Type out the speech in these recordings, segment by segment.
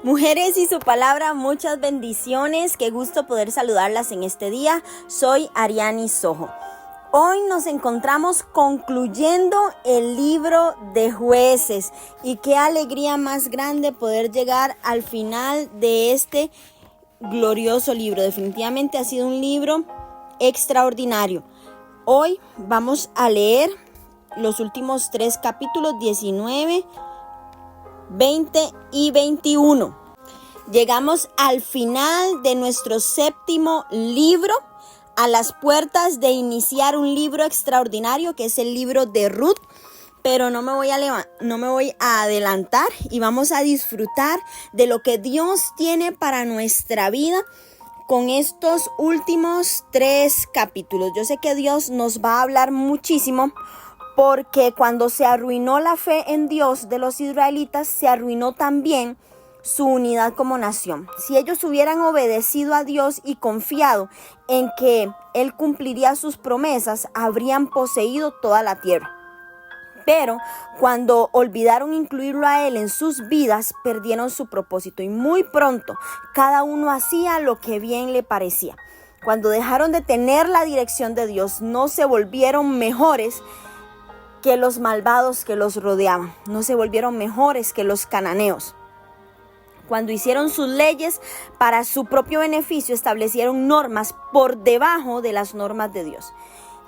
Mujeres y su palabra, muchas bendiciones. Qué gusto poder saludarlas en este día. Soy Ariani Sojo. Hoy nos encontramos concluyendo el libro de Jueces y qué alegría más grande poder llegar al final de este glorioso libro. Definitivamente ha sido un libro extraordinario. Hoy vamos a leer los últimos 3 capítulos, 19, 20 y 21. Llegamos al final de nuestro 7º libro, a las puertas de iniciar un libro extraordinario que es el libro de Ruth. Pero no me voy a adelantar y vamos a disfrutar de lo que Dios tiene para nuestra vida con estos últimos 3 capítulos. Yo sé que Dios nos va a hablar muchísimo, porque cuando se arruinó la fe en Dios de los israelitas, se arruinó también su unidad como nación. Si ellos hubieran obedecido a Dios y confiado en que Él cumpliría sus promesas, habrían poseído toda la tierra. Pero cuando olvidaron incluirlo a Él en sus vidas, perdieron su propósito y muy pronto cada uno hacía lo que bien le parecía. Cuando dejaron de tener la dirección de Dios, no se volvieron mejores que los malvados que los rodeaban, no se volvieron mejores que los cananeos. Cuando hicieron sus leyes para su propio beneficio, establecieron normas por debajo de las normas de Dios.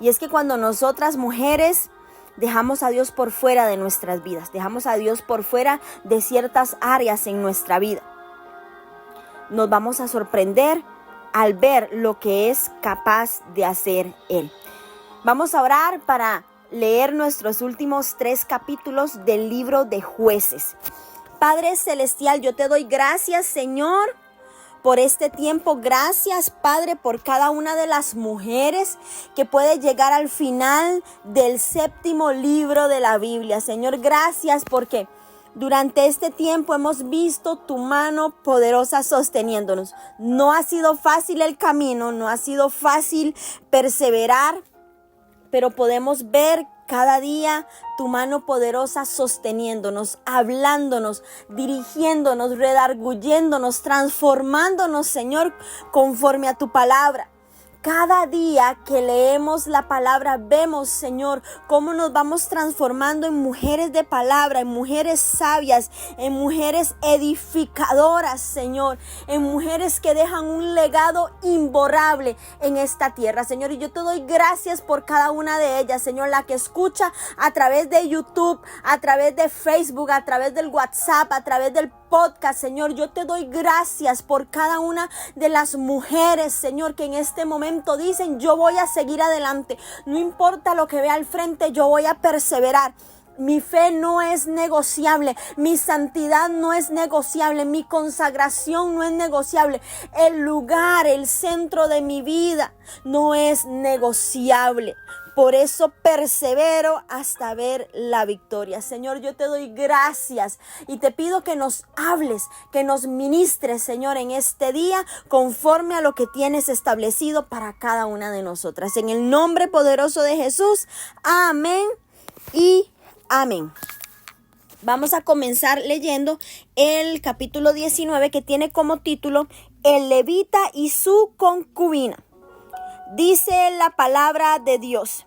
Y es que cuando nosotras mujeres dejamos a Dios por fuera de nuestras vidas, dejamos a Dios por fuera de ciertas áreas en nuestra vida, nos vamos a sorprender al ver lo que es capaz de hacer Él. Vamos a orar para leer nuestros últimos 3 capítulos del libro de Jueces. Padre Celestial, yo te doy gracias, Señor, por este tiempo. Gracias, Padre, por cada una de las mujeres que puede llegar al final del 7º libro de la Biblia. Señor, gracias porque durante este tiempo hemos visto tu mano poderosa sosteniéndonos. No ha sido fácil el camino, no ha sido fácil perseverar, pero podemos ver cada día tu mano poderosa sosteniéndonos, hablándonos, dirigiéndonos, redarguyéndonos, transformándonos, Señor, conforme a tu palabra. Cada día que leemos la palabra vemos, Señor, cómo nos vamos transformando en mujeres de palabra, en mujeres sabias, en mujeres edificadoras, Señor, en mujeres que dejan un legado imborrable en esta tierra, Señor. Y yo te doy gracias por cada una de ellas, Señor, la que escucha a través de YouTube, a través de Facebook, a través del WhatsApp, a través del podcast, Señor. Yo te doy gracias por cada una de las mujeres, Señor, que en este momento dicen: yo voy a seguir adelante, no importa lo que vea al frente, yo voy a perseverar. Mi fe no es negociable, mi santidad no es negociable, mi consagración no es negociable, el lugar, el centro de mi vida no es negociable. Por eso persevero hasta ver la victoria. Señor, yo te doy gracias y te pido que nos hables, que nos ministres, Señor, en este día conforme a lo que tienes establecido para cada una de nosotras. En el nombre poderoso de Jesús, amén y amén. Vamos a comenzar leyendo el capítulo 19, que tiene como título El levita y su concubina. Dice la palabra de Dios: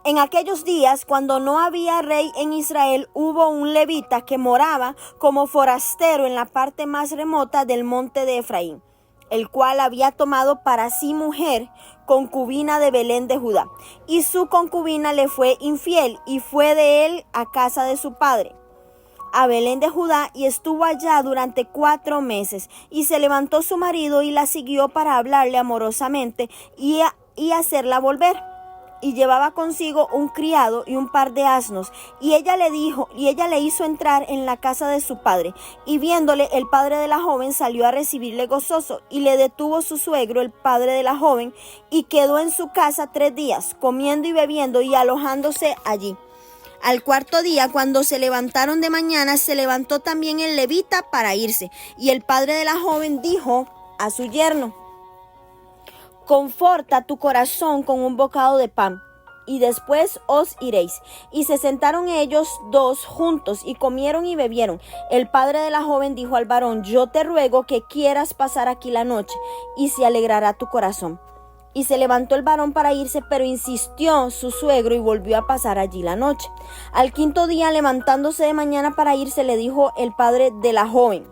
en aquellos días, cuando no había rey en Israel, hubo un levita que moraba como forastero en la parte más remota del monte de Efraín, el cual había tomado para sí mujer, concubina de Belén de Judá. Y su concubina le fue infiel y fue de él a casa de su padre, a Belén de Judá, y estuvo allá durante 4 meses. Y se levantó su marido y la siguió para hablarle amorosamente y hacerla volver. Y llevaba consigo un criado y un par de asnos. Y ella le hizo entrar en la casa de su padre. Y viéndole, el padre de la joven salió a recibirle gozoso. Y le detuvo su suegro, el padre de la joven, y quedó en su casa 3 días, comiendo y bebiendo y alojándose allí. Al 4º día, cuando se levantaron de mañana, se levantó también el levita para irse. Y el padre de la joven dijo a su yerno: conforta tu corazón con un bocado de pan. y después os iréis. Y se sentaron ellos dos juntos y comieron y bebieron. El padre de la joven dijo al varón: yo te ruego que quieras pasar aquí la noche, y se alegrará tu corazón. Y se levantó el varón para irse, pero insistió su suegro y volvió a pasar allí la noche. Al quinto día, levantándose de mañana para irse, le dijo el padre de la joven: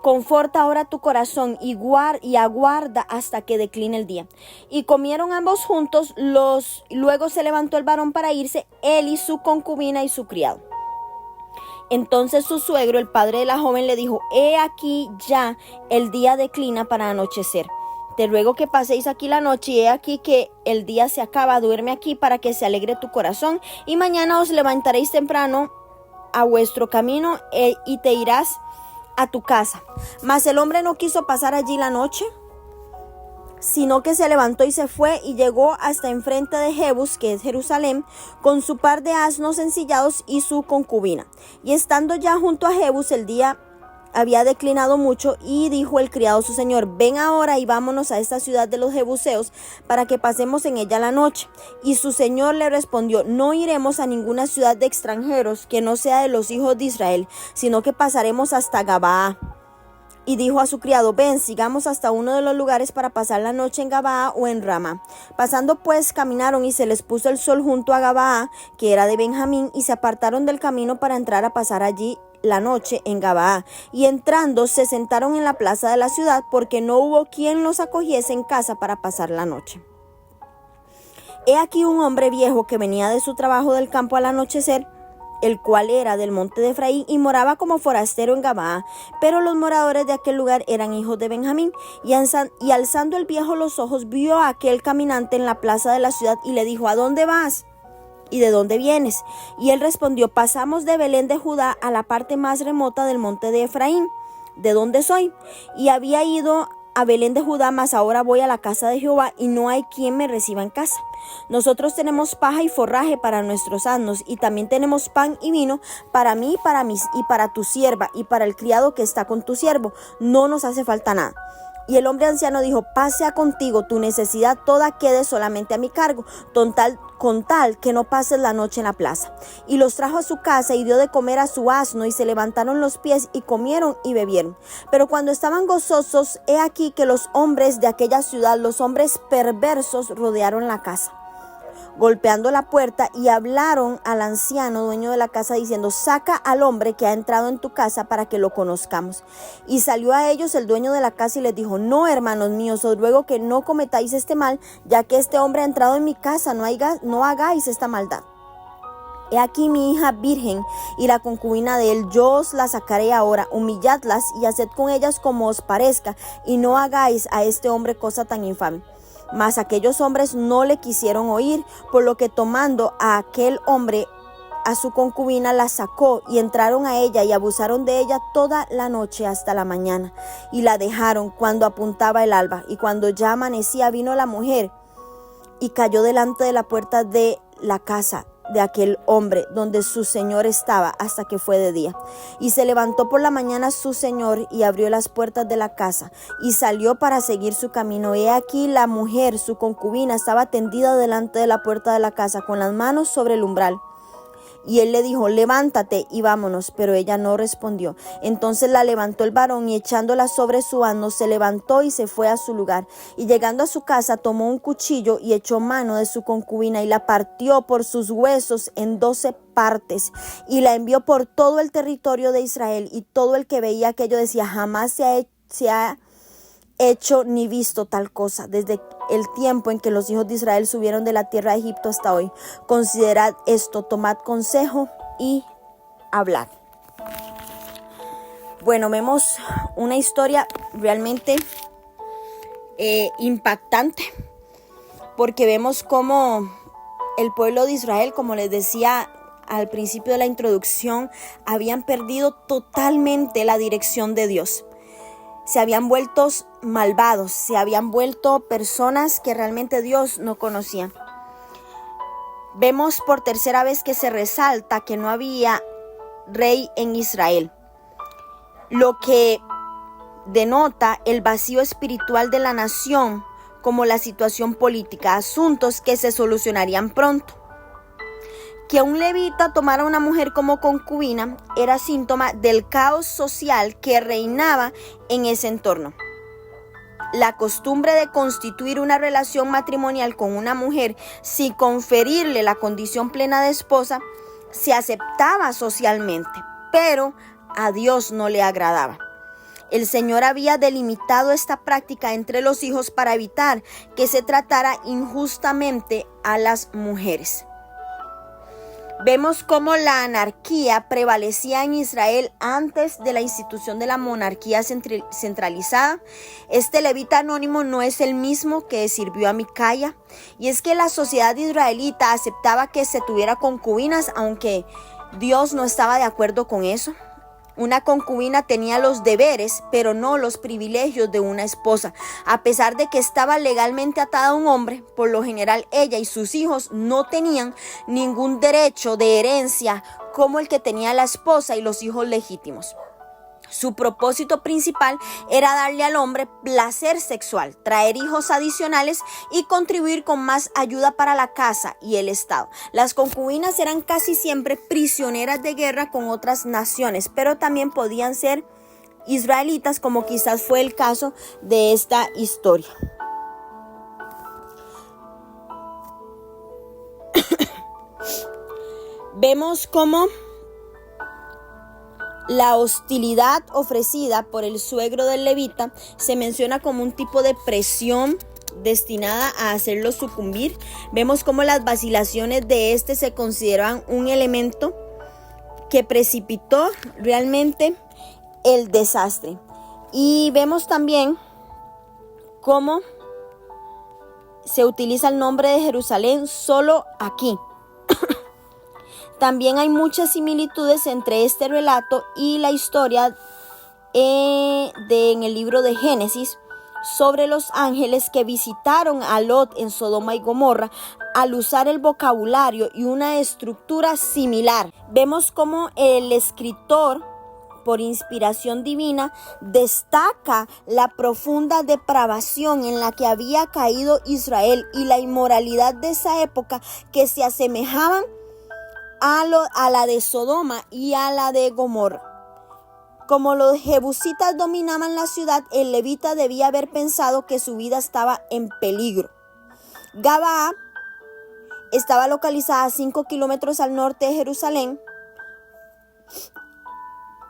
conforta ahora tu corazón y aguarda hasta que decline el día. Y comieron ambos juntos. Luego se levantó el varón para irse, él y su concubina y su criado. Entonces su suegro, el padre de la joven, le dijo: he aquí ya el día declina para anochecer. Te ruego que paséis aquí la noche, y he aquí que el día se acaba. Duerme aquí para que se alegre tu corazón, y mañana os levantaréis temprano a vuestro camino y te irás a tu casa. Mas el hombre no quiso pasar allí la noche, sino que se levantó y se fue, y llegó hasta enfrente de Jebús, que es Jerusalén, con su par de asnos ensillados y su concubina. Y estando ya junto a Jebús, el día había declinado mucho, y dijo el criado a su señor: ven ahora y vámonos a esta ciudad de los jebuseos, para que pasemos en ella la noche. Y su señor le respondió: no iremos a ninguna ciudad de extranjeros que no sea de los hijos de Israel, sino que pasaremos hasta Gabaa. Y dijo a su criado: ven, sigamos hasta uno de los lugares para pasar la noche en Gabaa o en Rama. Pasando pues, caminaron, y se les puso el sol junto a Gabaa, que era de Benjamín, y se apartaron del camino para entrar a pasar allí la noche en Gabaa. Y entrando, se sentaron en la plaza de la ciudad, porque no hubo quien los acogiese en casa para pasar la noche. He aquí un hombre viejo que venía de su trabajo del campo al anochecer, el cual era del monte de Efraín, y moraba como forastero en Gabaa. Pero los moradores de aquel lugar eran hijos de Benjamín. Y alzando el viejo los ojos, vio a aquel caminante en la plaza de la ciudad, y le dijo: ¿a dónde vas? ¿Y de dónde vienes? Y él respondió: pasamos de Belén de Judá a la parte más remota del monte de Efraín, de donde soy. Y había ido a Belén de Judá, mas ahora voy a la casa de Jehová, y no hay quien me reciba en casa. Nosotros tenemos paja y forraje para nuestros asnos, y también tenemos pan y vino para mí y para tu sierva, y para el criado que está con tu siervo. No nos hace falta nada. Y el hombre anciano dijo: pase contigo, tu necesidad toda quede solamente a mi cargo, con tal que no pases la noche en la plaza. Y los trajo a su casa, y dio de comer a su asno, y se levantaron los pies, y comieron y bebieron. Pero cuando estaban gozosos, he aquí que los hombres de aquella ciudad, los hombres perversos, rodearon la casa, golpeando la puerta, y hablaron al anciano dueño de la casa diciendo: saca al hombre que ha entrado en tu casa para que lo conozcamos. Y salió a ellos el dueño de la casa y les dijo: no, hermanos míos, os ruego que no cometáis este mal, ya que este hombre ha entrado en mi casa. No hagáis esta maldad. He aquí mi hija virgen y la concubina de él, yo os la sacaré ahora. Humilladlas y haced con ellas como os parezca, y no hagáis a este hombre cosa tan infame. Mas aquellos hombres no le quisieron oír, por lo que tomando a aquel hombre a su concubina, la sacó, y entraron a ella y abusaron de ella toda la noche hasta la mañana, y la dejaron cuando apuntaba el alba. Y cuando ya amanecía, vino la mujer y cayó delante de la puerta de la casa de aquel hombre donde su señor estaba, hasta que fue de día. Y se levantó por la mañana su señor y abrió las puertas de la casa y salió para seguir su camino. He aquí la mujer, su concubina, estaba tendida delante de la puerta de la casa, con las manos sobre el umbral. Y él le dijo: levántate y vámonos. Pero ella no respondió. Entonces la levantó el varón, y echándola sobre su asno, se levantó y se fue a su lugar. Y llegando a su casa, tomó un cuchillo y echó mano de su concubina, y la partió por sus huesos en 12 partes, y la envió por todo el territorio de Israel. Y todo el que veía aquello decía: jamás se ha hecho ni visto tal cosa desde el tiempo en que los hijos de Israel subieron de la tierra de Egipto hasta hoy. Considerad esto, tomad consejo y hablad. Bueno, vemos una historia realmente impactante, porque vemos cómo el pueblo de Israel, como les decía al principio de la introducción, habían perdido totalmente la dirección de Dios. Se habían vuelto malvados, se habían vuelto personas que realmente Dios no conocía. Vemos por tercera vez que se resalta que no había rey en Israel, lo que denota el vacío espiritual de la nación, como la situación política, asuntos que se solucionarían pronto. Que un levita tomara a una mujer como concubina era síntoma del caos social que reinaba en ese entorno. La costumbre de constituir una relación matrimonial con una mujer sin conferirle la condición plena de esposa se aceptaba socialmente, pero a Dios no le agradaba. El Señor había delimitado esta práctica entre los hijos para evitar que se tratara injustamente a las mujeres. Vemos cómo la anarquía prevalecía en Israel antes de la institución de la monarquía centralizada. Este levita anónimo no es el mismo que sirvió a Micaya, y es que la sociedad israelita aceptaba que se tuviera concubinas, aunque Dios no estaba de acuerdo con eso. Una concubina tenía los deberes, pero no los privilegios de una esposa. A pesar de que estaba legalmente atada a un hombre, por lo general ella y sus hijos no tenían ningún derecho de herencia como el que tenía la esposa y los hijos legítimos. Su propósito principal era darle al hombre placer sexual, traer hijos adicionales y contribuir con más ayuda para la casa y el Estado. Las concubinas eran casi siempre prisioneras de guerra con otras naciones, pero también podían ser israelitas, como quizás fue el caso de esta historia. Vemos cómo la hostilidad ofrecida por el suegro del levita se menciona como un tipo de presión destinada a hacerlo sucumbir. Vemos cómo las vacilaciones de este se consideraban un elemento que precipitó realmente el desastre. Y vemos también cómo se utiliza el nombre de Jerusalén solo aquí. También hay muchas similitudes entre este relato y la historia en el libro de Génesis sobre los ángeles que visitaron a Lot en Sodoma y Gomorra al usar el vocabulario y una estructura similar. Vemos cómo el escritor, por inspiración divina, destaca la profunda depravación en la que había caído Israel y la inmoralidad de esa época que se asemejaban a la de Sodoma y a la de Gomorra. Como los jebusitas dominaban la ciudad, el levita debía haber pensado que su vida estaba en peligro. Gabaa estaba localizada a 5 kilómetros al norte de Jerusalén.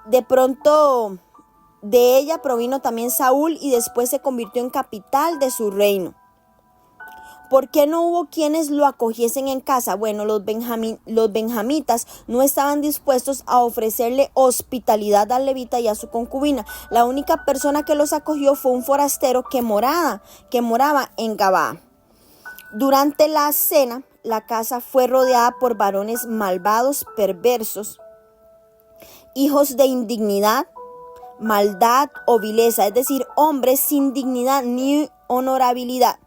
De pronto de ella provino también Saúl y después se convirtió en capital de su reino. ¿Por qué no hubo quienes lo acogiesen en casa? Bueno, los benjamitas no estaban dispuestos a ofrecerle hospitalidad al levita y a su concubina. La única persona que los acogió fue un forastero que moraba en Gabaa. Durante la cena, la casa fue rodeada por varones malvados, perversos, hijos de indignidad, maldad o vileza, es decir, hombres sin dignidad ni honorabilidad.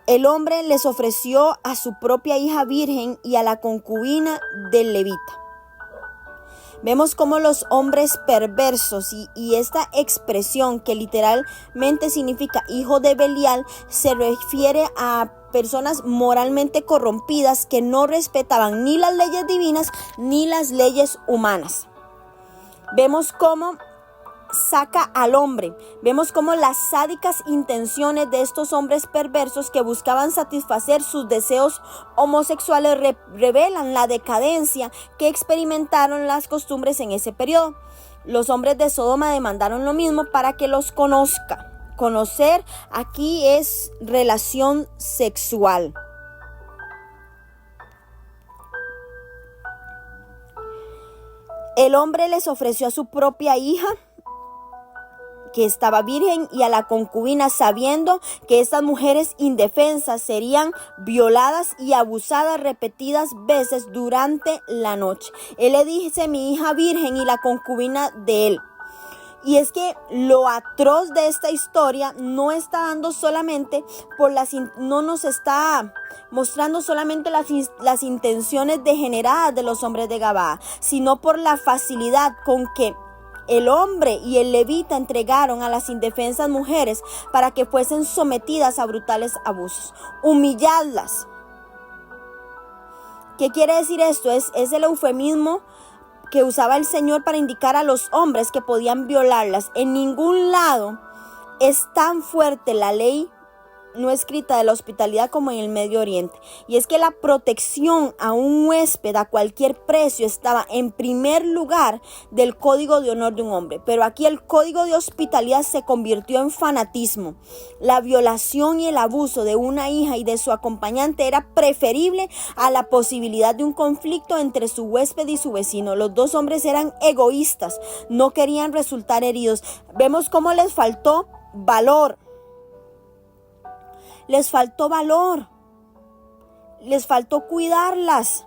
El hombre les ofreció a su propia hija virgen y a la concubina del levita. Vemos cómo los hombres perversos y esta expresión que literalmente significa hijo de Belial se refiere a personas moralmente corrompidas que no respetaban ni las leyes divinas ni las leyes humanas. Vemos cómo saca al hombre. Vemos cómo las sádicas intenciones de estos hombres perversos que buscaban satisfacer sus deseos homosexuales revelan la decadencia que experimentaron las costumbres en ese periodo. Los hombres de Sodoma demandaron lo mismo para que los conozca. Conocer aquí es relación sexual. El hombre les ofreció a su propia hija, que estaba virgen, y a la concubina, sabiendo que estas mujeres indefensas serían violadas y abusadas repetidas veces durante la noche. Él le dice mi hija virgen y la concubina de él. Y es que lo atroz de esta historia no está dando solamente no nos está mostrando solamente las intenciones degeneradas de los hombres de Gabaa, sino por la facilidad con que el hombre y el levita entregaron a las indefensas mujeres para que fuesen sometidas a brutales abusos. Humilladlas ¿Qué quiere decir esto? Es el eufemismo que usaba el Señor para indicar a los hombres que podían violarlas. En ningún lado es tan fuerte la ley no escrita de la hospitalidad como en el Medio Oriente. Y es que la protección a un huésped a cualquier precio estaba en primer lugar del código de honor de un hombre. Pero aquí el código de hospitalidad se convirtió en fanatismo. La violación y el abuso de una hija y de su acompañante era preferible a la posibilidad de un conflicto entre su huésped y su vecino. Los dos hombres eran egoístas, no querían resultar heridos. Vemos cómo les faltó valor. Les faltó valor, les faltó cuidarlas.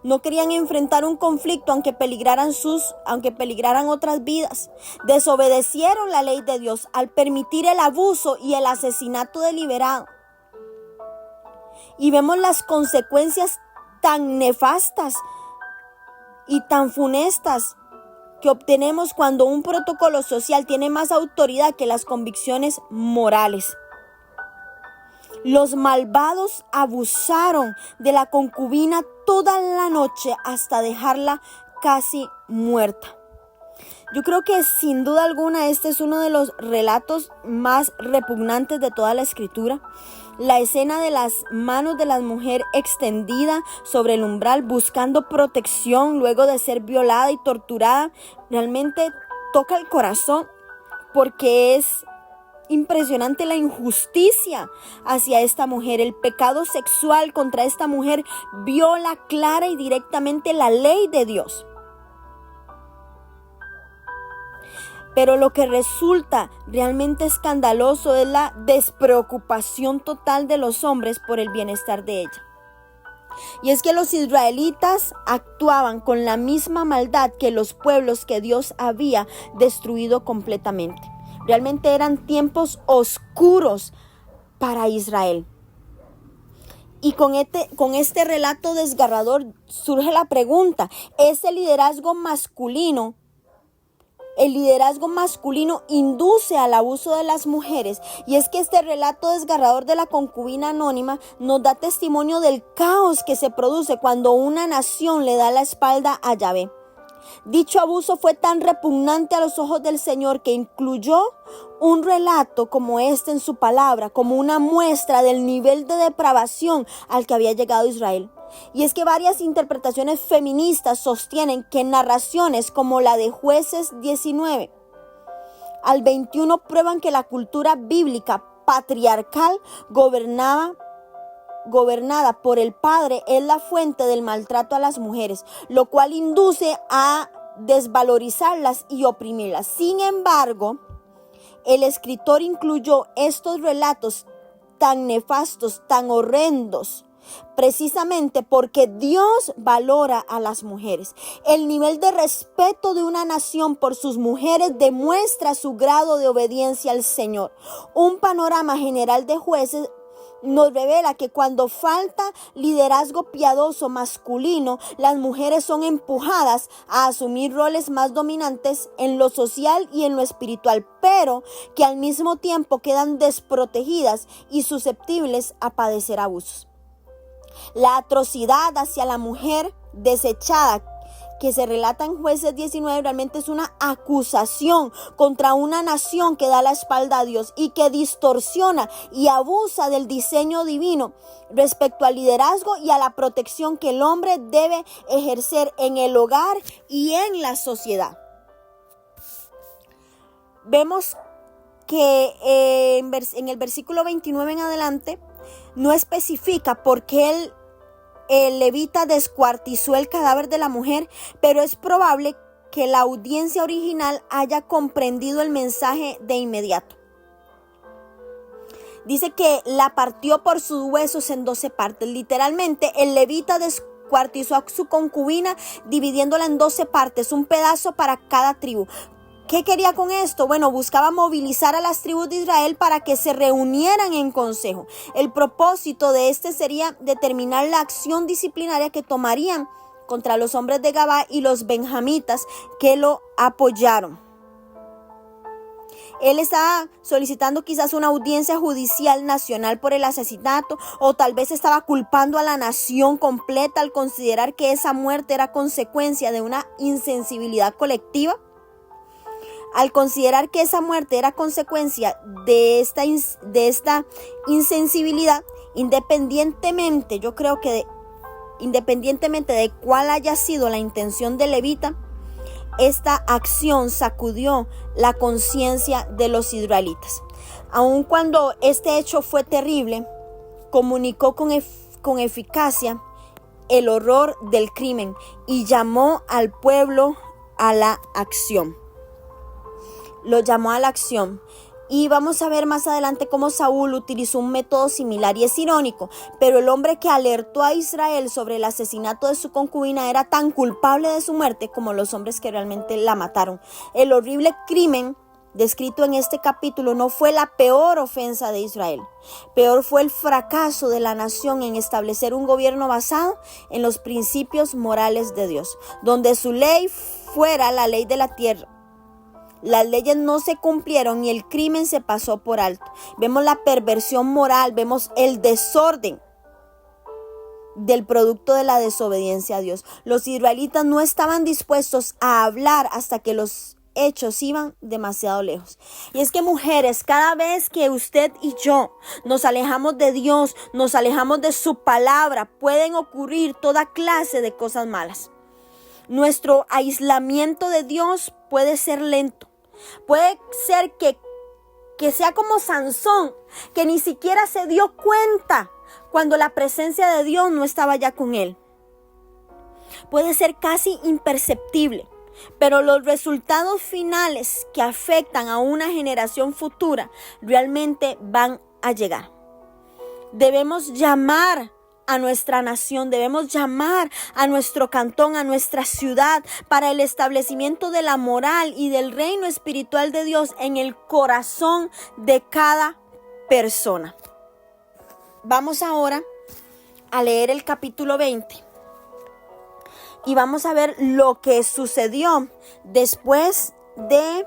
No querían enfrentar un conflicto aunque peligraran otras vidas. Desobedecieron la ley de Dios al permitir el abuso y el asesinato deliberado. Y vemos las consecuencias tan nefastas y tan funestas que obtenemos cuando un protocolo social tiene más autoridad que las convicciones morales. Los malvados abusaron de la concubina toda la noche hasta dejarla casi muerta. Yo creo que sin duda alguna este es uno de los relatos más repugnantes de toda la Escritura. La escena de las manos de la mujer extendida sobre el umbral buscando protección luego de ser violada y torturada realmente toca el corazón, porque es impresionante la injusticia hacia esta mujer. El pecado sexual contra esta mujer viola clara y directamente la ley de Dios. Pero lo que resulta realmente escandaloso es la despreocupación total de los hombres por el bienestar de ella. Y es que los israelitas actuaban con la misma maldad que los pueblos que Dios había destruido completamente. Realmente eran tiempos oscuros para Israel. Y con este relato desgarrador surge la pregunta: ¿es el liderazgo masculino induce al abuso de las mujeres? Y es que este relato desgarrador de la concubina anónima nos da testimonio del caos que se produce cuando una nación le da la espalda a Yahvé. Dicho abuso fue tan repugnante a los ojos del Señor que incluyó un relato como este en su palabra, como una muestra del nivel de depravación al que había llegado Israel. Y es que varias interpretaciones feministas sostienen que narraciones como la de Jueces 19 al 21 prueban que la cultura bíblica patriarcal gobernada por el padre es la fuente del maltrato a las mujeres, lo cual induce a desvalorizarlas y oprimirlas. Sin embargo, el escritor incluyó estos relatos tan nefastos, tan horrendos, precisamente porque Dios valora a las mujeres. El nivel de respeto de una nación por sus mujeres demuestra su grado de obediencia al Señor. Un panorama general de Jueces nos revela que cuando falta liderazgo piadoso masculino, las mujeres son empujadas a asumir roles más dominantes en lo social y en lo espiritual, pero que al mismo tiempo quedan desprotegidas y susceptibles a padecer abusos. La atrocidad hacia la mujer desechada que se relata en Jueces 19 realmente es una acusación contra una nación que da la espalda a Dios y que distorsiona y abusa del diseño divino respecto al liderazgo y a la protección que el hombre debe ejercer en el hogar y en la sociedad. Vemos que en el versículo 29 en adelante no especifica por qué el levita descuartizó el cadáver de la mujer, pero es probable que la audiencia original haya comprendido el mensaje de inmediato. Dice que la partió por sus huesos en 12 partes. Literalmente, el levita descuartizó a su concubina dividiéndola en 12 partes, un pedazo para cada tribu. ¿Qué quería con esto? Bueno, buscaba movilizar a las tribus de Israel para que se reunieran en consejo. El propósito de este sería determinar la acción disciplinaria que tomarían contra los hombres de Gabá y los benjamitas que lo apoyaron. Él estaba solicitando quizás una audiencia judicial nacional por el asesinato, o tal vez estaba culpando a la nación completa al considerar que esa muerte era consecuencia de una insensibilidad colectiva. Al considerar que esa muerte era consecuencia de esta insensibilidad, independientemente de cuál haya sido la intención del levita, esta acción sacudió la conciencia de los israelitas. Aun cuando este hecho fue terrible, comunicó con eficacia el horror del crimen y llamó al pueblo a la acción. Lo llamó a la acción. Y vamos a ver más adelante cómo Saúl utilizó un método similar. Y es irónico, pero el hombre que alertó a Israel sobre el asesinato de su concubina era tan culpable de su muerte como los hombres que realmente la mataron. El horrible crimen descrito en este capítulo no fue la peor ofensa de Israel. Peor fue el fracaso de la nación en establecer un gobierno basado en los principios morales de Dios, donde su ley fuera la ley de la tierra. Las leyes no se cumplieron y el crimen se pasó por alto. Vemos la perversión moral, vemos el desorden del producto de la desobediencia a Dios. Los israelitas no estaban dispuestos a hablar hasta que los hechos iban demasiado lejos. Y es que, mujeres, cada vez que usted y yo nos alejamos de Dios, nos alejamos de su palabra, pueden ocurrir toda clase de cosas malas. Nuestro aislamiento de Dios puede ser lento. Puede ser que sea como Sansón, que ni siquiera se dio cuenta cuando la presencia de Dios no estaba ya con él. Puede ser casi imperceptible, pero los resultados finales que afectan a una generación futura realmente van a llegar. Debemos llamar a nuestra nación, debemos llamar a nuestro cantón, a nuestra ciudad, para el establecimiento de la moral y del reino espiritual de Dios en el corazón de cada persona. Vamos ahora a leer el capítulo 20 y vamos a ver lo que sucedió después de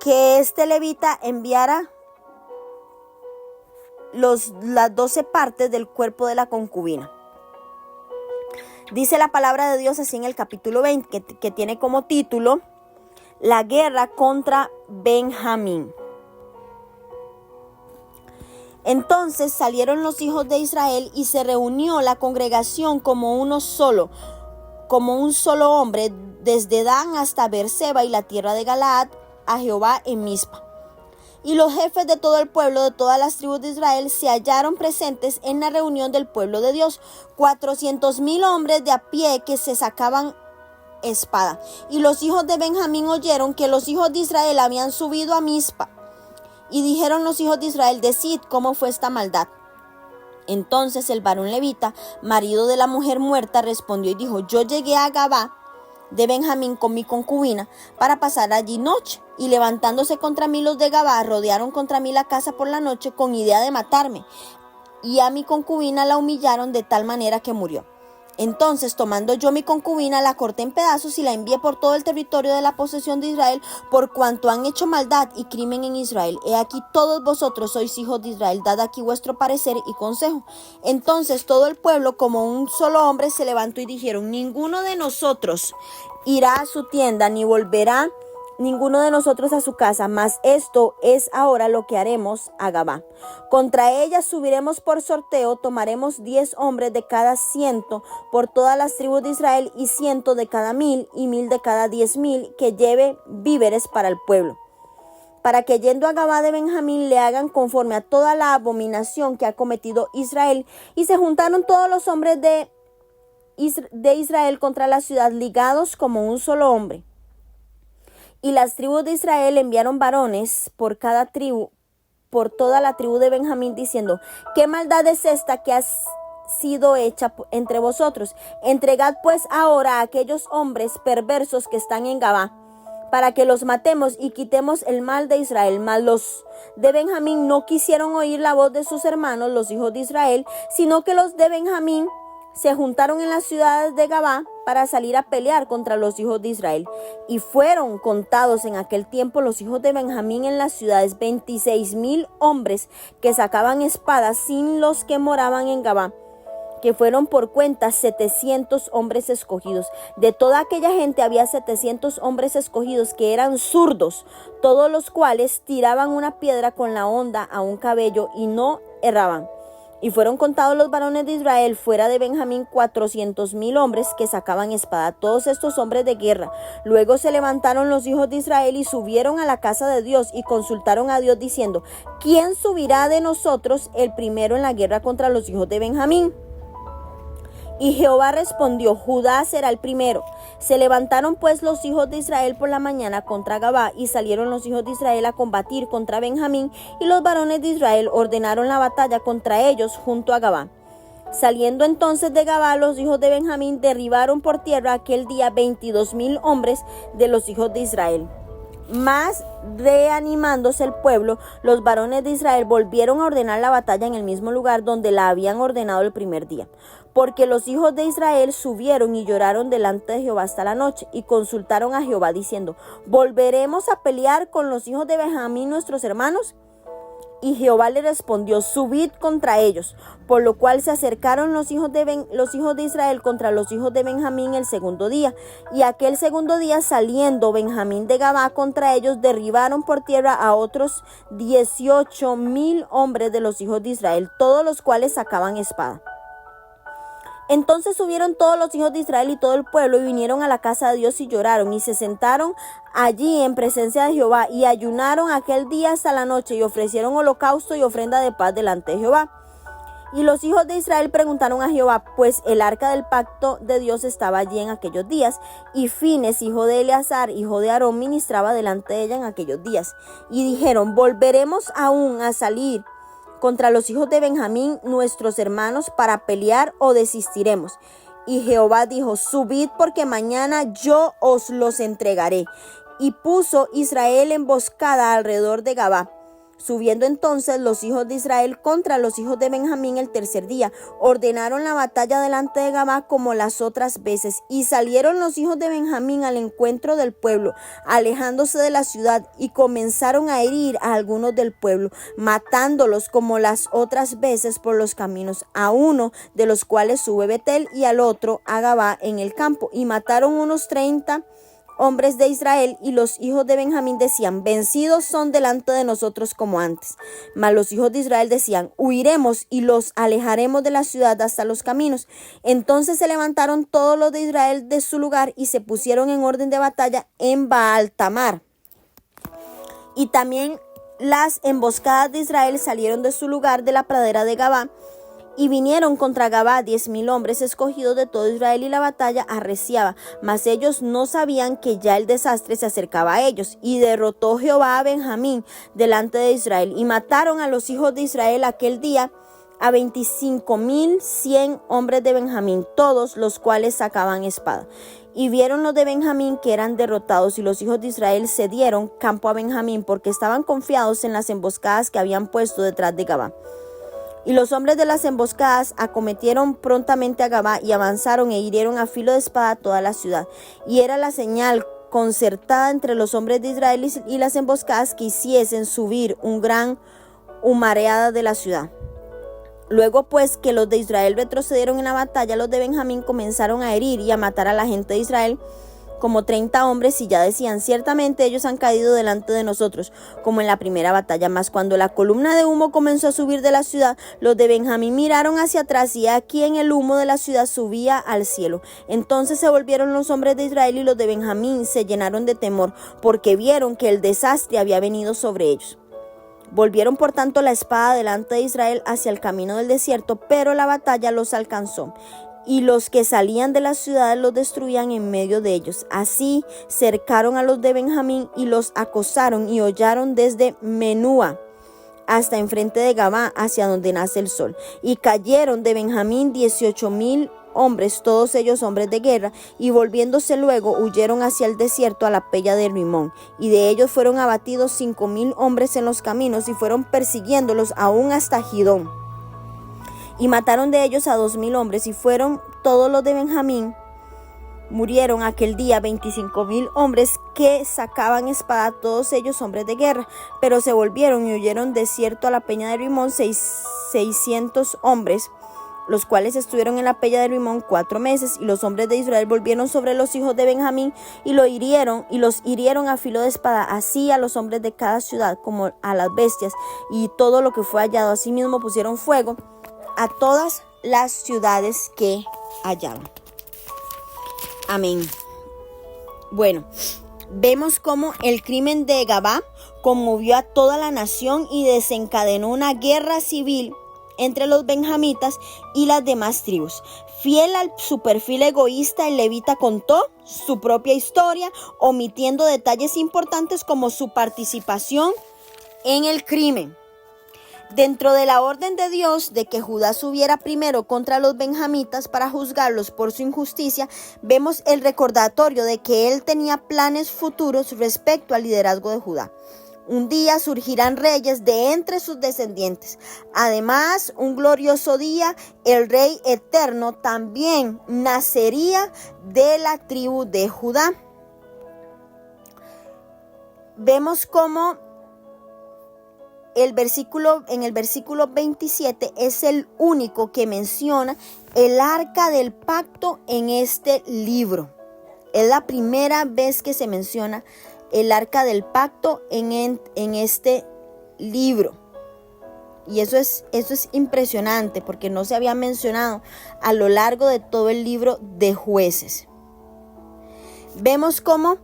que este levita enviara las 12 partes del cuerpo de la concubina. Dice la palabra de Dios así en el capítulo 20, que tiene como título La guerra contra Benjamín. Entonces salieron los hijos de Israel y se reunió la congregación como un solo hombre, desde Dan hasta Beerseba y la tierra de Galaad, a Jehová en Mizpa. Y los jefes de todo el pueblo, de todas las tribus de Israel, se hallaron presentes en la reunión del pueblo de Dios, 400,000 hombres de a pie que se sacaban espada. Y los hijos de Benjamín oyeron que los hijos de Israel habían subido a Mizpa. Y dijeron los hijos de Israel: decid cómo fue esta maldad. Entonces el varón levita, marido de la mujer muerta, respondió y dijo: yo llegué a Gabá de Benjamín con mi concubina para pasar allí noche, y levantándose contra mí los de Gabá, rodearon contra mí la casa por la noche con idea de matarme, y a mi concubina la humillaron de tal manera que murió. Entonces, tomando yo mi concubina, la corté en pedazos y la envié por todo el territorio de la posesión de Israel, por cuanto han hecho maldad y crimen en Israel. He aquí, todos vosotros sois hijos de Israel, dad aquí vuestro parecer y consejo. Entonces todo el pueblo, como un solo hombre, se levantó y dijeron: ninguno de nosotros irá a su tienda, ni volverá ninguno de nosotros a su casa, mas esto es ahora lo que haremos a Gabá. Contra ella subiremos por sorteo, tomaremos 10 hombres de cada 100 por todas las tribus de Israel, y 100 de cada 1000, y 1000 de cada 10,000, que lleve víveres para el pueblo, para que yendo a Gabá de Benjamín le hagan conforme a toda la abominación que ha cometido Israel. Y se juntaron todos los hombres de Israel contra la ciudad, ligados como un solo hombre. Y las tribus de Israel enviaron varones por cada tribu, por toda la tribu de Benjamín, diciendo: ¿qué maldad es esta que ha sido hecha entre vosotros? Entregad pues ahora a aquellos hombres perversos que están en Gabá, para que los matemos y quitemos el mal de Israel. Mas los de Benjamín no quisieron oír la voz de sus hermanos, los hijos de Israel, sino que los de Benjamín se juntaron en las ciudades de Gabá para salir a pelear contra los hijos de Israel. Y fueron contados en aquel tiempo los hijos de Benjamín en las ciudades 26,000 hombres que sacaban espadas, sin los que moraban en Gabá, que fueron por cuenta 700 hombres escogidos. De toda aquella gente había 700 hombres escogidos que eran zurdos, todos los cuales tiraban una piedra con la honda a un cabello y no erraban. Y fueron contados los varones de Israel fuera de Benjamín 400,000 hombres que sacaban espada, todos estos hombres de guerra. Luego se levantaron los hijos de Israel y subieron a la casa de Dios y consultaron a Dios diciendo: ¿quién subirá de nosotros el primero en la guerra contra los hijos de Benjamín? Y Jehová respondió: Judá será el primero. Se levantaron pues los hijos de Israel por la mañana contra Gabá, y salieron los hijos de Israel a combatir contra Benjamín, y los varones de Israel ordenaron la batalla contra ellos junto a Gabá. Saliendo entonces de Gabá, los hijos de Benjamín derribaron por tierra aquel día 22,000 hombres de los hijos de Israel. Mas reanimándose el pueblo, los varones de Israel volvieron a ordenar la batalla en el mismo lugar donde la habían ordenado el primer día. Porque los hijos de Israel subieron y lloraron delante de Jehová hasta la noche, y consultaron a Jehová diciendo: ¿volveremos a pelear con los hijos de Benjamín nuestros hermanos? Y Jehová le respondió: subid contra ellos. Por lo cual se acercaron los hijos de Israel contra los hijos de Benjamín el segundo día. Y aquel segundo día, saliendo Benjamín de Gabá contra ellos, derribaron por tierra a otros 18,000 hombres de los hijos de Israel, todos los cuales sacaban espada. Entonces subieron todos los hijos de Israel y todo el pueblo, y vinieron a la casa de Dios y lloraron, y se sentaron allí en presencia de Jehová, y ayunaron aquel día hasta la noche, y ofrecieron holocausto y ofrenda de paz delante de Jehová. Y los hijos de Israel preguntaron a Jehová, pues el arca del pacto de Dios estaba allí en aquellos días, y Fines, hijo de Eleazar, hijo de Aarón, ministraba delante de ella en aquellos días. Y dijeron: ¿volveremos aún a salir contra los hijos de Benjamín nuestros hermanos para pelear, o desistiremos? Y Jehová dijo: subid, porque mañana yo os los entregaré. Y puso Israel emboscada alrededor de Gabá. Subiendo entonces los hijos de Israel contra los hijos de Benjamín el tercer día, ordenaron la batalla delante de Gabá como las otras veces. Y salieron los hijos de Benjamín al encuentro del pueblo, alejándose de la ciudad, y comenzaron a herir a algunos del pueblo, matándolos como las otras veces por los caminos, a uno de los cuales sube Betel y al otro a Gabá en el campo. Y mataron unos 30 hombres de Israel, y los hijos de Benjamín decían: vencidos son delante de nosotros como antes. Mas los hijos de Israel decían: huiremos y los alejaremos de la ciudad hasta los caminos. Entonces se levantaron todos los de Israel de su lugar, y se pusieron en orden de batalla en Baal-tamar. Y también las emboscadas de Israel salieron de su lugar de la pradera de Gabá, y vinieron contra Gabá 10,000 hombres escogidos de todo Israel, y la batalla arreciaba. Mas ellos no sabían que ya el desastre se acercaba a ellos. Y derrotó Jehová a Benjamín delante de Israel, y mataron a los hijos de Israel aquel día a 25,100 hombres de Benjamín, todos los cuales sacaban espada. Y vieron los de Benjamín que eran derrotados, y los hijos de Israel cedieron campo a Benjamín, porque estaban confiados en las emboscadas que habían puesto detrás de Gabá. Y los hombres de las emboscadas acometieron prontamente a Gabá, y avanzaron e hirieron a filo de espada toda la ciudad. Y era la señal concertada entre los hombres de Israel y las emboscadas que hiciesen subir un gran humareada de la ciudad. Luego pues que los de Israel retrocedieron en la batalla, los de Benjamín comenzaron a herir y a matar a la gente de Israel, como 30 hombres, y ya decían: ciertamente ellos han caído delante de nosotros, como en la primera batalla. Mas cuando la columna de humo comenzó a subir de la ciudad, los de Benjamín miraron hacia atrás, y aquí en el humo de la ciudad subía al cielo. Entonces se volvieron los hombres de Israel, y los de Benjamín se llenaron de temor, porque vieron que el desastre había venido sobre ellos. Volvieron por tanto la espada delante de Israel hacia el camino del desierto, pero la batalla los alcanzó, y los que salían de las ciudades los destruían en medio de ellos. Así cercaron a los de Benjamín y los acosaron, y hollaron desde Menúa hasta enfrente de Gabá, hacia donde nace el sol. Y cayeron de Benjamín 18,000 hombres, todos ellos hombres de guerra, y volviéndose luego huyeron hacia el desierto a la peña de Rimón. Y de ellos fueron abatidos 5,000 hombres en los caminos, y fueron persiguiéndolos aún hasta Gidón. Y mataron de ellos a 2,000 hombres, y fueron todos los de Benjamín Murieron aquel día 25,000 hombres que sacaban espada, todos ellos hombres de guerra, pero se volvieron y huyeron desierto a la peña de Rimón 600 hombres, los cuales estuvieron en la peña de Rimón 4 meses, y los hombres de Israel volvieron sobre los hijos de Benjamín y los hirieron a filo de espada, así a los hombres de cada ciudad como a las bestias, y todo lo que fue hallado. Asimismo pusieron fuego a todas las ciudades que hallaron. Amén. Bueno, vemos cómo el crimen de Gabá conmovió a toda la nación y desencadenó una guerra civil entre los benjamitas y las demás tribus. Fiel a su perfil egoísta, el levita contó su propia historia, omitiendo detalles importantes como su participación en el crimen. Dentro de la orden de Dios de que Judá subiera primero contra los benjamitas para juzgarlos por su injusticia, vemos el recordatorio de que él tenía planes futuros respecto al liderazgo de Judá. Un día surgirán reyes de entre sus descendientes. Además, un glorioso día, el Rey eterno también nacería de la tribu de Judá. Vemos cómo en el versículo 27 es el único que menciona el arca del pacto en este libro. Es la primera vez que se menciona el arca del pacto en este libro. Y eso es impresionante, porque no se había mencionado a lo largo de todo el libro de Jueces. Vemos cómo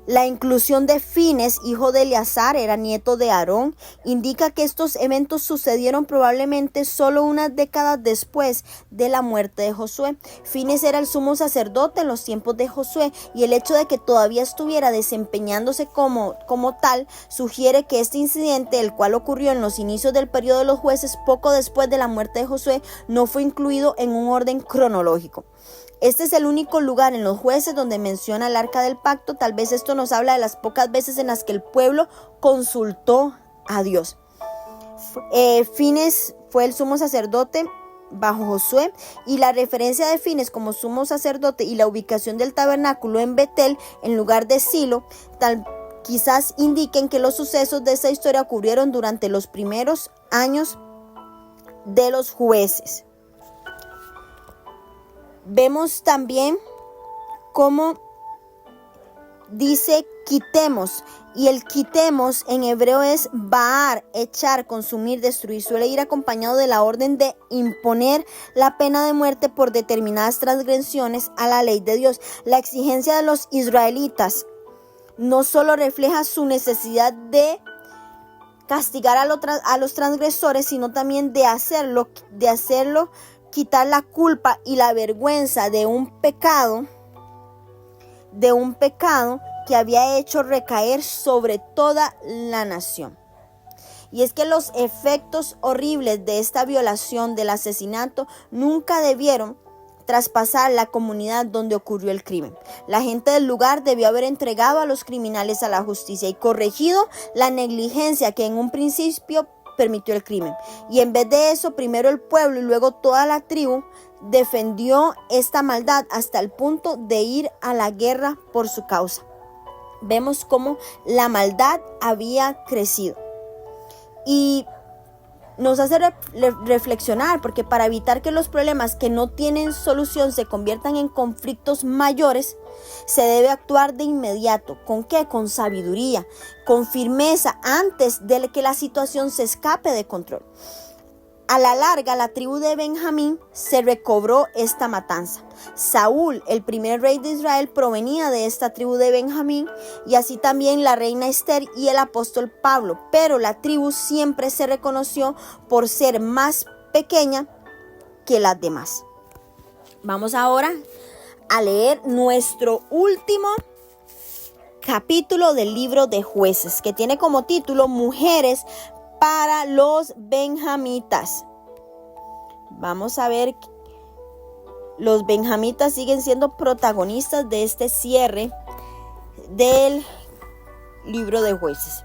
la inclusión de Fines, hijo de Eleazar, era nieto de Aarón, indica que estos eventos sucedieron probablemente solo unas décadas después de la muerte de Josué. Fines era el sumo sacerdote en los tiempos de Josué, y el hecho de que todavía estuviera desempeñándose como tal sugiere que este incidente, el cual ocurrió en los inicios del periodo de los jueces, poco después de la muerte de Josué, no fue incluido en un orden cronológico. Este es el único lugar en los Jueces donde menciona el arca del pacto. Tal vez esto nos habla de las pocas veces en las que el pueblo consultó a Dios. Fines fue el sumo sacerdote bajo Josué, y la referencia de Fines como sumo sacerdote y la ubicación del tabernáculo en Betel en lugar de Silo quizás indiquen que los sucesos de esta historia ocurrieron durante los primeros años de los jueces. Vemos también cómo dice quitemos, y el quitemos en hebreo es baar, echar, consumir, destruir. Suele ir acompañado de la orden de imponer la pena de muerte por determinadas transgresiones a la ley de Dios. La exigencia de los israelitas no solo refleja su necesidad de castigar a los transgresores, sino también de hacerlo quitar la culpa y la vergüenza de un pecado que había hecho recaer sobre toda la nación. Y es que los efectos horribles de esta violación, del asesinato, nunca debieron traspasar la comunidad donde ocurrió el crimen. La gente del lugar debió haber entregado a los criminales a la justicia y corregido la negligencia que en un principio permitió el crimen. Y en vez de eso, primero el pueblo y luego toda la tribu defendió esta maldad hasta el punto de ir a la guerra por su causa. Vemos cómo la maldad había crecido. Y nos hace reflexionar, porque para evitar que los problemas que no tienen solución se conviertan en conflictos mayores, se debe actuar de inmediato. ¿Con qué? Con sabiduría, con firmeza, antes de que la situación se escape de control. A la larga, la tribu de Benjamín se recobró esta matanza. Saúl, el primer rey de Israel, provenía de esta tribu de Benjamín, y así también la reina Esther y el apóstol Pablo. Pero la tribu siempre se reconoció por ser más pequeña que las demás. Vamos ahora a leer nuestro último capítulo del libro de Jueces, que tiene como título Mujeres para los benjamitas. Vamos a ver, los benjamitas siguen siendo protagonistas de este cierre del libro de Jueces.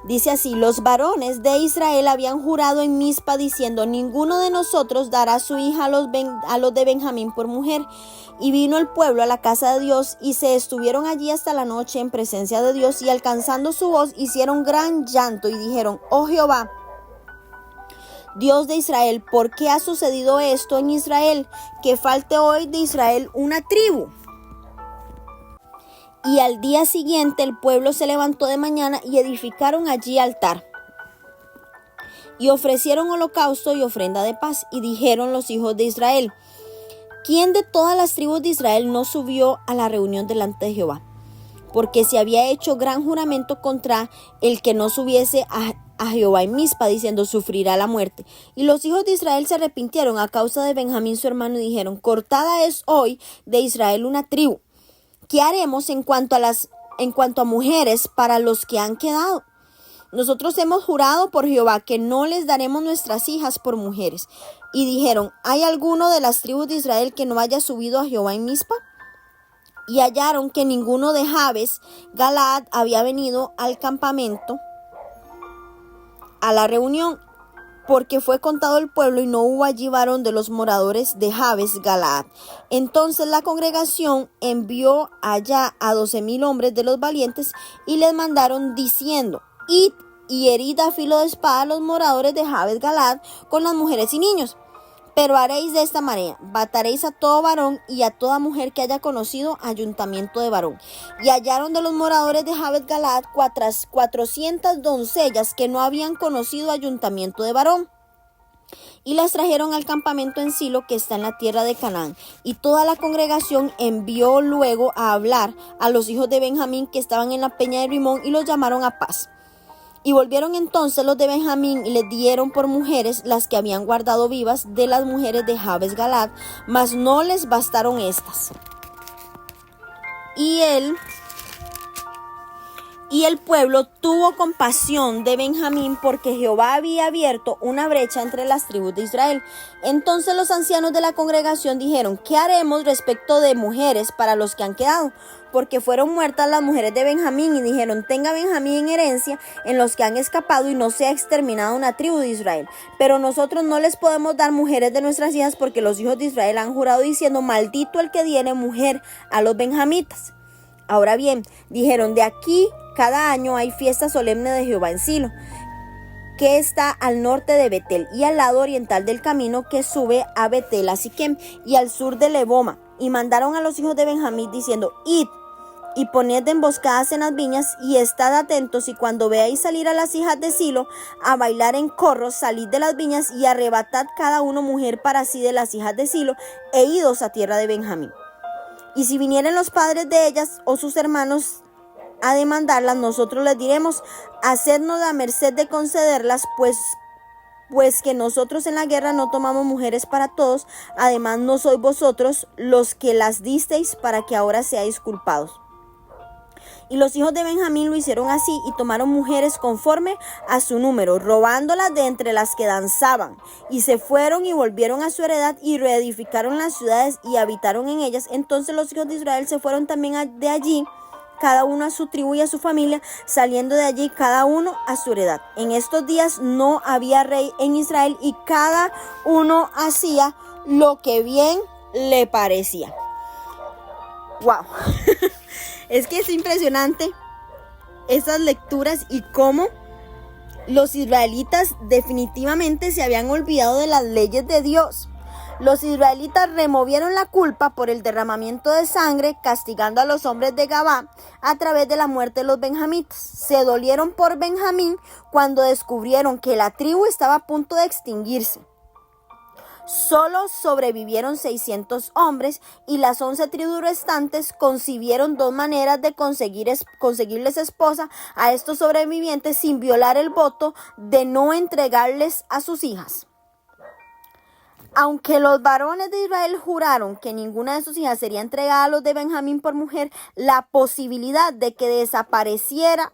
Dice así: los varones de Israel habían jurado en Mizpa diciendo: ninguno de nosotros dará su hija a los de Benjamín por mujer. Y vino el pueblo a la casa de Dios y se estuvieron allí hasta la noche en presencia de Dios, y alcanzando su voz hicieron gran llanto y dijeron: oh Jehová, Dios de Israel, ¿por qué ha sucedido esto en Israel? Que falte hoy de Israel una tribu. Y al día siguiente el pueblo se levantó de mañana y edificaron allí altar. Y ofrecieron holocausto y ofrenda de paz. Y dijeron los hijos de Israel: ¿quién de todas las tribus de Israel no subió a la reunión delante de Jehová? Porque se había hecho gran juramento contra el que no subiese a Jehová en Mizpa, diciendo: sufrirá la muerte. Y los hijos de Israel se arrepintieron a causa de Benjamín su hermano y dijeron: cortada es hoy de Israel una tribu. ¿Qué haremos en cuanto a mujeres para los que han quedado? Nosotros hemos jurado por Jehová que no les daremos nuestras hijas por mujeres. Y dijeron: ¿hay alguno de las tribus de Israel que no haya subido a Jehová en Mizpa? Y hallaron que ninguno de Jabes Galaad había venido al campamento, a la reunión, porque fue contado el pueblo y no hubo allí varón de los moradores de Jabes Galaad. Entonces la congregación envió allá a 12,000 hombres de los valientes y les mandaron diciendo: id y herid a filo de espada a los moradores de Jabes Galaad con las mujeres y niños. Pero haréis de esta manera: mataréis a todo varón y a toda mujer que haya conocido ayuntamiento de varón. Y hallaron de los moradores de Jabes Galaad 400 doncellas que no habían conocido ayuntamiento de varón. Y las trajeron al campamento en Silo, que está en la tierra de Canaán. Y toda la congregación envió luego a hablar a los hijos de Benjamín que estaban en la peña de Rimón, y los llamaron a paz. Y volvieron entonces los de Benjamín y les dieron por mujeres las que habían guardado vivas de las mujeres de Jabes Galaad, mas no les bastaron estas. Y el pueblo tuvo compasión de Benjamín, porque Jehová había abierto una brecha entre las tribus de Israel. Entonces los ancianos de la congregación dijeron: ¿qué haremos respecto de mujeres para los que han quedado? Porque fueron muertas las mujeres de Benjamín. Y dijeron: tenga Benjamín en herencia en los que han escapado, y no sea exterminada una tribu de Israel. Pero nosotros no les podemos dar mujeres de nuestras hijas, porque los hijos de Israel han jurado diciendo: maldito el que diere mujer a los benjamitas. Ahora bien, dijeron: de aquí cada año hay fiesta solemne de Jehová en Silo, que está al norte de Betel, y al lado oriental del camino que sube a Betel a Siquem, y al sur de Leboma. Y mandaron a los hijos de Benjamín diciendo: id y poned emboscadas en las viñas, y estad atentos, y cuando veáis salir a las hijas de Silo a bailar en corros, salid de las viñas y arrebatad cada uno mujer para sí de las hijas de Silo, e idos a tierra de Benjamín. Y si vinieren los padres de ellas o sus hermanos a demandarlas, nosotros les diremos: hacednos la merced de concederlas, pues que nosotros en la guerra no tomamos mujeres para todos. Además, no sois vosotros los que las disteis para que ahora seáis culpados. Y los hijos de Benjamín lo hicieron así, y tomaron mujeres conforme a su número, robándolas de entre las que danzaban. Y se fueron y volvieron a su heredad, y reedificaron las ciudades y habitaron en ellas. Entonces los hijos de Israel se fueron también de allí, cada uno a su tribu y a su familia, saliendo de allí cada uno a su heredad. En estos días no había rey en Israel, y cada uno hacía lo que bien le parecía. ¡Wow! Es que es impresionante esas lecturas y cómo los israelitas definitivamente se habían olvidado de las leyes de Dios. Los israelitas removieron la culpa por el derramamiento de sangre, castigando a los hombres de Gabá a través de la muerte de los benjamitas. Se dolieron por Benjamín cuando descubrieron que la tribu estaba a punto de extinguirse. Solo sobrevivieron 600 hombres, y las 11 tribus restantes concibieron 2 maneras de conseguirles esposa a estos sobrevivientes sin violar el voto de no entregarles a sus hijas. Aunque los varones de Israel juraron que ninguna de sus hijas sería entregada a los de Benjamín por mujer, la posibilidad de que desapareciera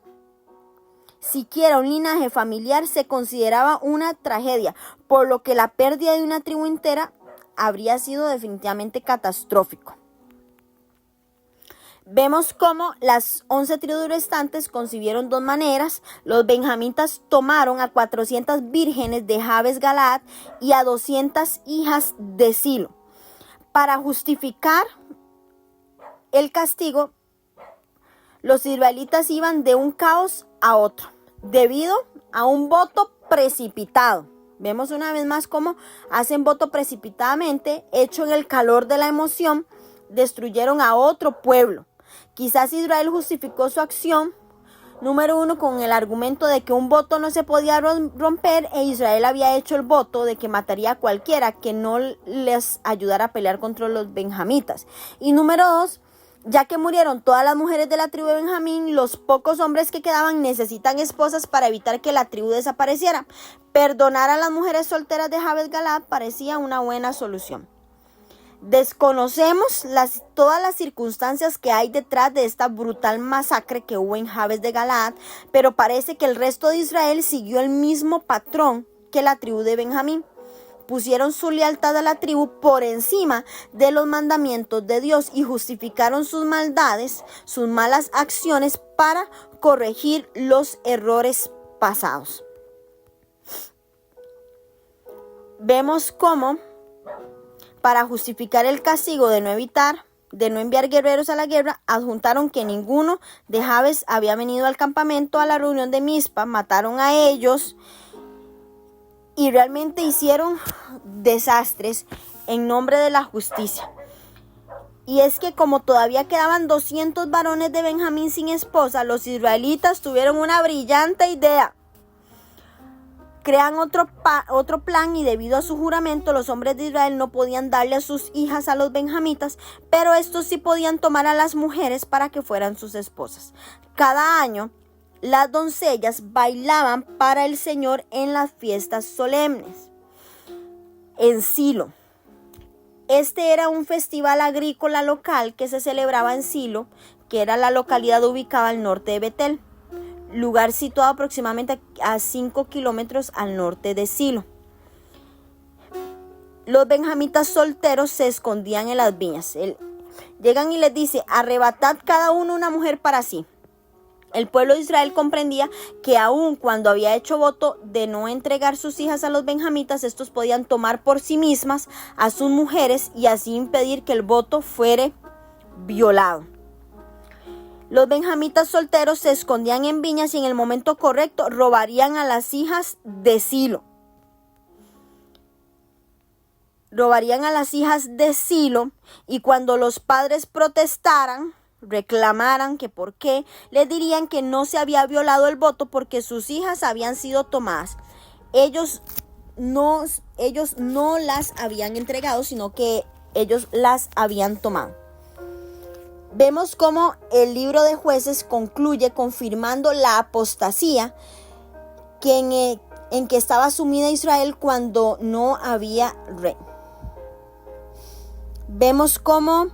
siquiera un linaje familiar se consideraba una tragedia, por lo que la pérdida de una tribu entera habría sido definitivamente catastrófico. Vemos cómo las 11 tribus restantes concibieron dos maneras. Los benjamitas tomaron a 400 vírgenes de Jabes Galaad y a 200 hijas de Silo. Para justificar el castigo, los israelitas iban de un caos a otro, debido a un voto precipitado. Vemos una vez más cómo hacen voto precipitadamente, hecho en el calor de la emoción, destruyeron a otro pueblo. Quizás Israel justificó su acción, número uno, con el argumento de que un voto no se podía romper e Israel había hecho el voto de que mataría a cualquiera que no les ayudara a pelear contra los benjamitas. Y número dos, ya que murieron todas las mujeres de la tribu de Benjamín, los pocos hombres que quedaban necesitan esposas para evitar que la tribu desapareciera. Perdonar a las mujeres solteras de Jabes Galaad parecía una buena solución. Desconocemos todas las circunstancias que hay detrás de esta brutal masacre que hubo en Jabes de Galaad, pero parece que el resto de Israel siguió el mismo patrón que la tribu de Benjamín. Pusieron su lealtad a la tribu por encima de los mandamientos de Dios y justificaron sus maldades, sus malas acciones para corregir los errores pasados. Vemos cómo, para justificar el castigo de no enviar guerreros a la guerra, adjuntaron que ninguno de Jabes había venido al campamento a la reunión de Mizpa, mataron a ellos y realmente hicieron desastres en nombre de la justicia. Y es que como todavía quedaban 200 varones de Benjamín sin esposa, los israelitas tuvieron una brillante idea. Crean otro plan y debido a su juramento, los hombres de Israel no podían darle a sus hijas a los benjamitas, pero estos sí podían tomar a las mujeres para que fueran sus esposas. Cada año, las doncellas bailaban para el Señor en las fiestas solemnes en Silo. Este era un festival agrícola local que se celebraba en Silo, que era la localidad ubicada al norte de Betel, lugar situado aproximadamente a 5 kilómetros al norte de Silo. Los benjamitas solteros se escondían en las viñas. Llegan y les dice: arrebatad cada uno una mujer para sí. El pueblo de Israel comprendía que aun cuando había hecho voto de no entregar sus hijas a los benjamitas, estos podían tomar por sí mismas a sus mujeres y así impedir que el voto fuera violado. Los benjamitas solteros se escondían en viñas y en el momento correcto robarían a las hijas de Silo. Y cuando los padres protestaran, reclamaran que por qué, les dirían que no se había violado el voto porque sus hijas habían sido tomadas. Ellos no las habían entregado, sino que ellos las habían tomado. Vemos cómo el libro de Jueces concluye confirmando la apostasía en que estaba sumida Israel cuando no había rey. Vemos cómo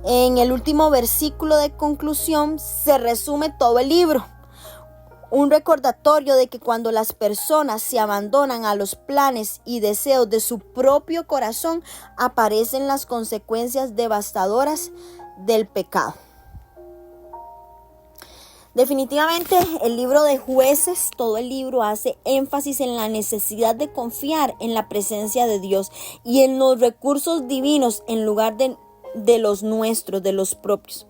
en el último versículo de conclusión se resume todo el libro. Un recordatorio de que cuando las personas se abandonan a los planes y deseos de su propio corazón, aparecen las consecuencias devastadoras del pecado. Definitivamente el libro de Jueces, todo el libro hace énfasis en la necesidad de confiar en la presencia de Dios y en los recursos divinos en lugar de los nuestros, de los propios.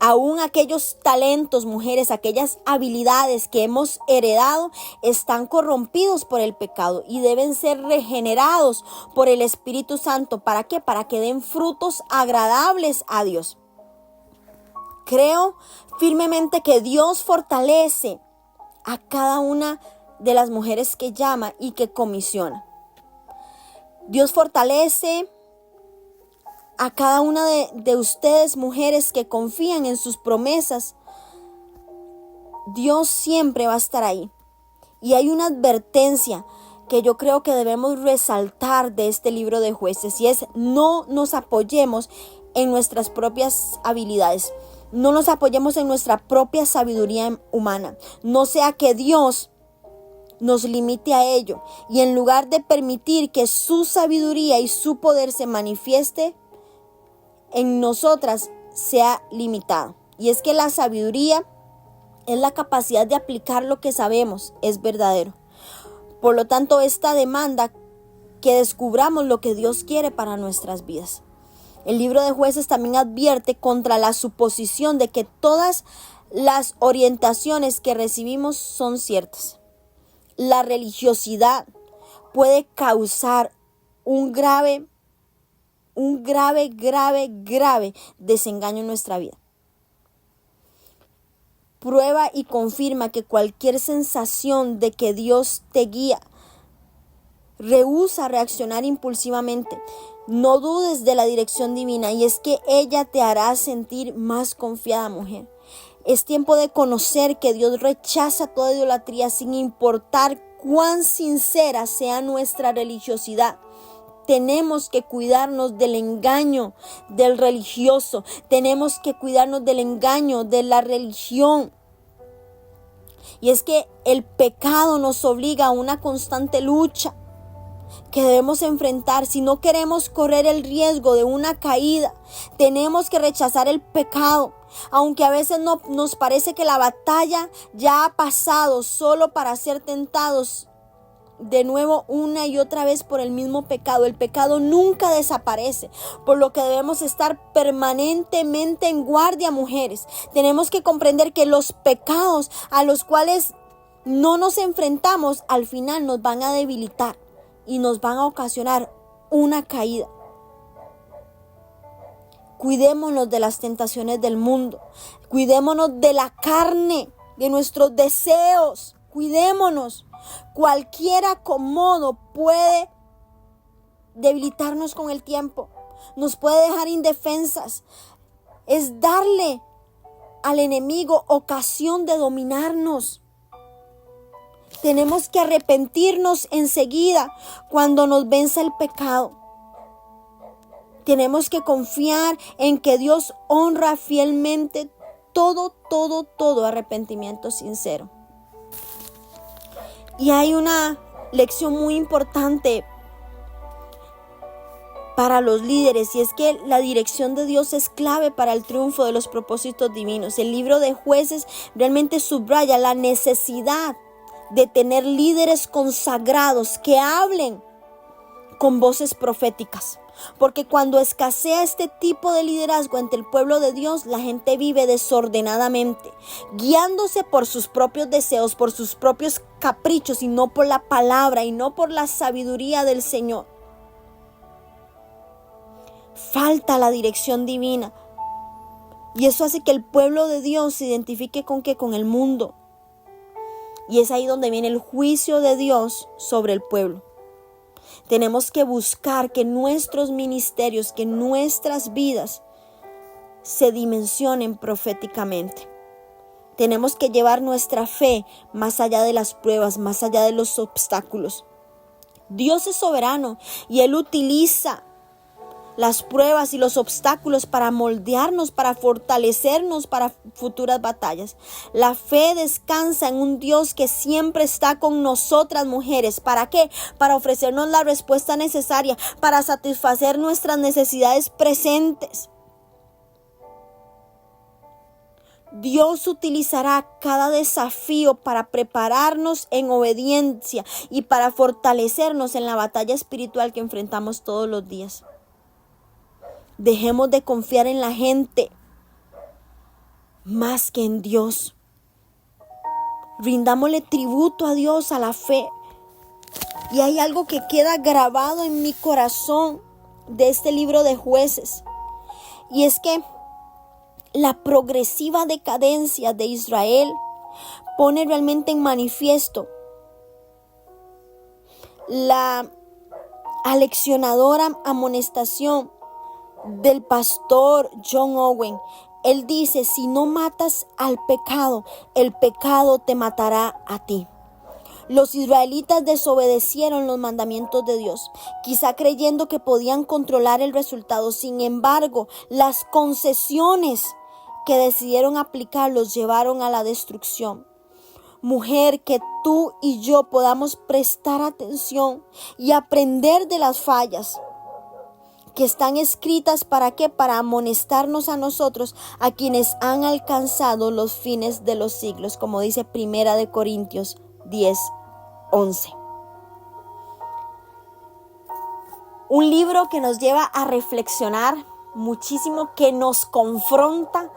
Aún aquellos talentos, mujeres, aquellas habilidades que hemos heredado están corrompidos por el pecado y deben ser regenerados por el Espíritu Santo. ¿Para qué? Para que den frutos agradables a Dios. Creo firmemente que Dios fortalece a cada una de las mujeres que llama y que comisiona. Dios fortalece a cada una de ustedes, mujeres que confían en sus promesas. Dios siempre va a estar ahí. Y hay una advertencia que yo creo que debemos resaltar de este libro de Jueces, y es: no nos apoyemos en nuestras propias habilidades. No nos apoyemos en nuestra propia sabiduría humana. No sea que Dios nos limite a ello. Y en lugar de permitir que su sabiduría y su poder se manifieste en nosotras, sea limitado. Y es que la sabiduría es la capacidad de aplicar lo que sabemos es verdadero. Por lo tanto, esta demanda que descubramos lo que Dios quiere para nuestras vidas. El libro de Jueces también advierte contra la suposición de que todas las orientaciones que recibimos son ciertas. La religiosidad puede causar un grave desengaño en nuestra vida. Prueba y confirma que cualquier sensación de que Dios te guía, rehúsa reaccionar impulsivamente. No dudes de la dirección divina, y es que ella te hará sentir más confiada, mujer. Es tiempo de conocer que Dios rechaza toda idolatría sin importar cuán sincera sea nuestra religiosidad. Tenemos que cuidarnos del engaño del religioso. Tenemos que cuidarnos del engaño de la religión. Y es que el pecado nos obliga a una constante lucha que debemos enfrentar. Si no queremos correr el riesgo de una caída, tenemos que rechazar el pecado. Aunque a veces no nos parece que la batalla ya ha pasado, solo para ser tentados de nuevo una y otra vez por el mismo pecado. El pecado nunca desaparece, por lo que debemos estar permanentemente en guardia, mujeres. Tenemos que comprender que los pecados a los cuales no nos enfrentamos al final nos van a debilitar y nos van a ocasionar una caída. Cuidémonos de las tentaciones del mundo, cuidémonos de la carne, de nuestros deseos, cuidémonos. Cualquier acomodo puede debilitarnos con el tiempo, nos puede dejar indefensas. Es darle al enemigo ocasión de dominarnos. Tenemos que arrepentirnos enseguida cuando nos vence el pecado. Tenemos que confiar en que Dios honra fielmente todo arrepentimiento sincero. Y hay una lección muy importante para los líderes, y es que la dirección de Dios es clave para el triunfo de los propósitos divinos. El libro de Jueces realmente subraya la necesidad de tener líderes consagrados que hablen con voces proféticas. Porque cuando escasea este tipo de liderazgo entre el pueblo de Dios, la gente vive desordenadamente, guiándose por sus propios deseos, por sus propios caprichos, y no por la palabra y no por la sabiduría del Señor. Falta la dirección divina, y eso hace que el pueblo de Dios se identifique ¿con qué? Con el mundo. Y es ahí donde viene el juicio de Dios sobre el pueblo. Tenemos que buscar que nuestros ministerios, que nuestras vidas se dimensionen proféticamente. Tenemos que llevar nuestra fe más allá de las pruebas, más allá de los obstáculos. Dios es soberano y Él utiliza las pruebas y los obstáculos para moldearnos, para fortalecernos para futuras batallas. La fe descansa en un Dios que siempre está con nosotras, mujeres. ¿Para qué? Para ofrecernos la respuesta necesaria, para satisfacer nuestras necesidades presentes. Dios utilizará cada desafío para prepararnos en obediencia y para fortalecernos en la batalla espiritual que enfrentamos todos los días. Dejemos de confiar en la gente más que en Dios. Rindámosle tributo a Dios, a la fe. Y hay algo que queda grabado en mi corazón de este libro de Jueces. Y es que la progresiva decadencia de Israel pone realmente en manifiesto la aleccionadora amonestación del pastor John Owen. Él dice: si no matas al pecado, el pecado te matará a ti. Los israelitas desobedecieron los mandamientos de Dios, quizá creyendo que podían controlar el resultado. Sin embargo, las concesiones que decidieron aplicar los llevaron a la destrucción. Mujer, que tú y yo podamos prestar atención y aprender de las fallas que están escritas ¿para qué? Para amonestarnos a nosotros, a quienes han alcanzado los fines de los siglos, como dice 1 Corintios 10:11. Un libro que nos lleva a reflexionar muchísimo, que nos confronta,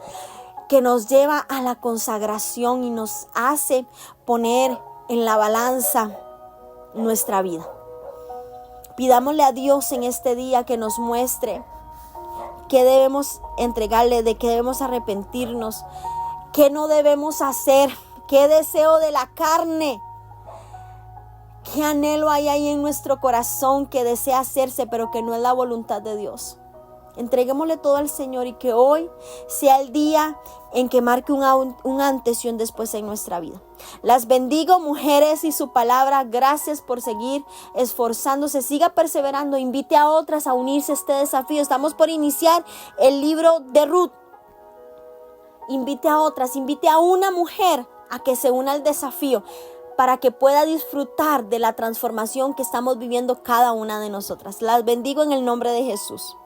que nos lleva a la consagración y nos hace poner en la balanza nuestra vida. Pidámosle a Dios en este día que nos muestre qué debemos entregarle, de qué debemos arrepentirnos, qué no debemos hacer, qué deseo de la carne, qué anhelo hay ahí en nuestro corazón que desea hacerse, pero que no es la voluntad de Dios. Entreguémosle todo al Señor y que hoy sea el día en que marque un antes y un después en nuestra vida. Las bendigo, mujeres, y su palabra. Gracias por seguir esforzándose. Siga perseverando. Invite a otras a unirse a este desafío. Estamos por iniciar el libro de Ruth. Invite a otras, invite a una mujer a que se una al desafío para que pueda disfrutar de la transformación que estamos viviendo cada una de nosotras. Las bendigo en el nombre de Jesús.